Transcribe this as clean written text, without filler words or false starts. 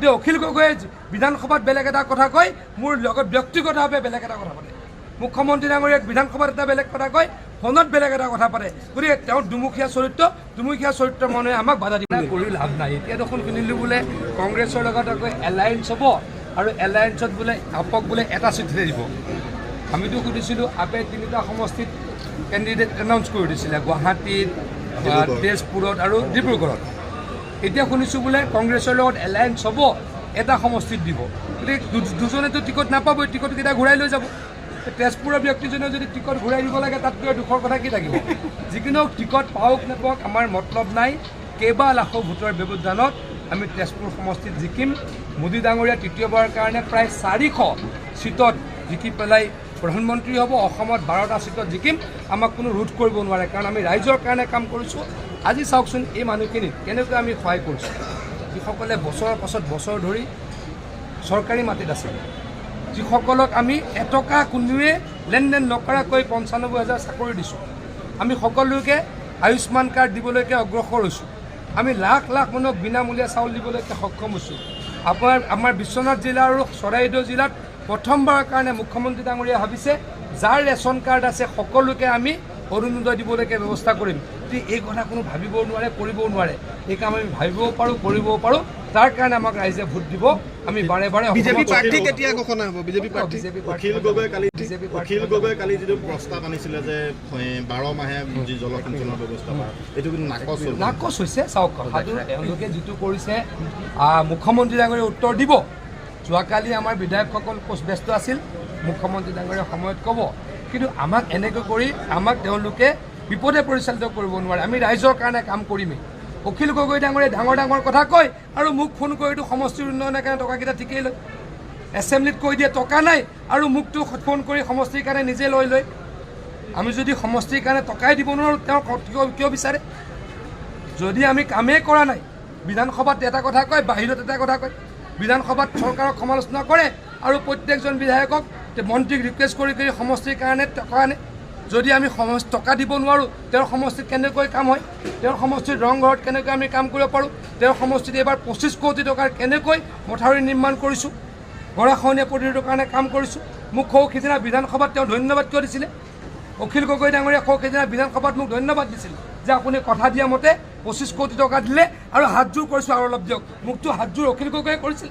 যে অখিল গগৈয়ে বিধানসভাত বেলেগ এটা কথা কয়, মোৰ লগত ব্যক্তিগতভাৱে বেলেগ এটা কথা পাতে। মুখ্যমন্ত্ৰী ডাঙৰীয়াক বিধানসভাত এটা বেলেগ কথা কয়, ফোনত বেলেগ এটা কথা পাতে। গতিকে তেওঁৰ দুমুখীয়া চৰিত্ৰ মানুহে আমাক বাধা দিব কৰি লাভ নাই। এতিয়া দেখোন শুনিলোঁ বোলে কংগ্ৰেছৰ লগত আকৌ এলায়েন্স হ'ব আৰু এলায়েন্সত বোলে আপক বোলে এটা চিঠিহে দিব। আমিতো সুধিছিলোঁ, আপে 3টা সমষ্টিত কেণ্ডিডেট এনাউন্স কৰি দিছিলে, গুৱাহাটীত, তেজপুৰত আৰু ডিব্ৰুগড়ত। এতিয়া শুনিছোঁ বোলে কংগ্ৰেছৰ লগত এলায়েন্স হ'ব, এটা সমষ্টিত দিব। গতিকে দুজনেতো টিকট নাপাবই, টিকটকেইটা ঘূৰাই লৈ যাব। তেজপুৰৰ ব্যক্তিজনে যদি টিকট ঘূৰাই দিব লাগে, তাতকৈ দুখৰ কথা কি থাকিব? যিকোনো টিকট পাওক নাপাওক আমাৰ মতলব নাই। কেইবা লাখো ভোটৰ ব্যৱধানত আমি তেজপুৰ সমষ্টিত জিকিম। মোদী ডাঙৰীয়া তৃতীয়বাৰৰ কাৰণে প্ৰায় 400 চিটত জিকি পেলাই প্ৰধানমন্ত্ৰী হ'ব। অসমত 12টা চিটত জিকিম। আমাক কোনো ৰোধ কৰিব নোৱাৰে, কাৰণ আমি ৰাইজৰ কাৰণে কাম কৰিছোঁ। আজি চাওকচোন এই মানুহখিনিক কেনেকৈ আমি সহায় কৰিছোঁ, যিসকলে বছৰৰ পাছত বছৰ ধৰি চৰকাৰী মাটিত আছে, যিসকলক আমি এটকা কোনোৱে লেনদেন নকৰাকৈ 95,000 চাকৰি দিছোঁ। আমি সকলোকে আয়ুষ্মান কাৰ্ড দিবলৈকে অগ্ৰসৰ হৈছোঁ। আমি লাখ লাখ মানুহক বিনামূলীয়া চাউল দিবলৈকে সক্ষম হৈছোঁ। আমাৰ বিশ্বনাথ জিলা আৰু চৰাইদেউ জিলাত প্ৰথমবাৰৰ কাৰণে মুখ্যমন্ত্ৰী ডাঙৰীয়াই ভাবিছে যাৰ ৰেচন কাৰ্ড আছে সকলোকে আমি অৰুণোদয় দিবলৈকে ব্যৱস্থা কৰিম। এই কথা কোনো ভাবিবও নোৱাৰে, কৰিবও নোৱাৰে। এই কাম আমি ভাবিবও পাৰোঁ, কৰিবও পাৰোঁ। তাৰ কাৰণে আমাক ৰাইজে ভোট দিব। আমি বাৰে বাৰে বিজেপি প্ৰাৰ্থী কেতিয়া ঘোষণা হ'ব? বিজেপি প্ৰাৰ্থী অখিল গগৈ কালি যিটো প্ৰস্তাৱ আনিছিলে যে 12 মাহে যি জলসিঞ্চনৰ ব্যৱস্থা, এইটো কিন্তু নাকচ হৈছে। চাওক, কথাটো তেওঁলোকে যিটো কৰিছে, মুখ্যমন্ত্ৰী ডাঙৰীয়াই উত্তৰ দিব। যোৱাকালি আমাৰ বিধায়কসকল ব্যস্ত আছিল, মুখ্যমন্ত্ৰী ডাঙৰীয়াৰ সময়ত ক'ব। কিন্তু আমাক এনেকৈ কৰি আমাক তেওঁলোকে বিপদে পৰিচালিত কৰিব নোৱাৰে। আমি ৰাইজৰ কাৰণে কাম কৰিমেই। অখিল গগৈ ডাঙৰীয়াই ডাঙৰ ডাঙৰ কথা কয় আৰু মোক ফোন কৰি এইটো সমষ্টিৰ উন্নয়নৰ কাৰণে টকাকেইটা ঠিকেই লয়। এছেম্বলিত কৈ দিয়ে টকা নাই আৰু মোকতো ফোন কৰি সমষ্টিৰ কাৰণে নিজে লৈ লয়। আমি যদি সমষ্টিৰ কাৰণে টকাই দিব নোৱাৰোঁ, তেওঁ কিয় বিচাৰে? যদি আমি কামেই কৰা নাই, বিধানসভাত এটা কথা কয়, বাহিৰত এটা কথা কয়। বিধানসভাত চৰকাৰক সমালোচনা কৰে আৰু প্ৰত্যেকজন বিধায়কক মন্ত্ৰীক ৰিকুৱেষ্ট কৰি কৰি সমষ্টিৰ কাৰণে টকা আনে। যদি আমি টকা দিব নোৱাৰোঁ, তেওঁৰ সমষ্টিত কেনেকৈ কাম হয়? তেওঁৰ সমষ্টিত ৰংঘৰত কেনেকৈ আমি কাম কৰিব পাৰোঁ? তেওঁৰ সমষ্টিত এইবাৰ 25 কোটি টকাৰ কেনেকৈ মথাউৰি নিৰ্মাণ কৰিছোঁ, গৰাখহনীয়া প্ৰতিৰোধৰ কাৰণে কাম কৰিছোঁ। মোক সিদিনা বিধানসভাত তেওঁ ধন্যবাদ কিয় দিছিলে? অখিল গগৈ ডাঙৰীয়া সিদিনা বিধানসভাত মোক ধন্যবাদ দিছিল যে আপুনি কথা দিয়া মতে 25 কোটি টকা দিলে আৰু হাতযোৰ কৰিছোঁ আৰু অলপ দিয়ক। মোকতো হাতযোৰ অখিল গগৈয়ে কৰিছিল।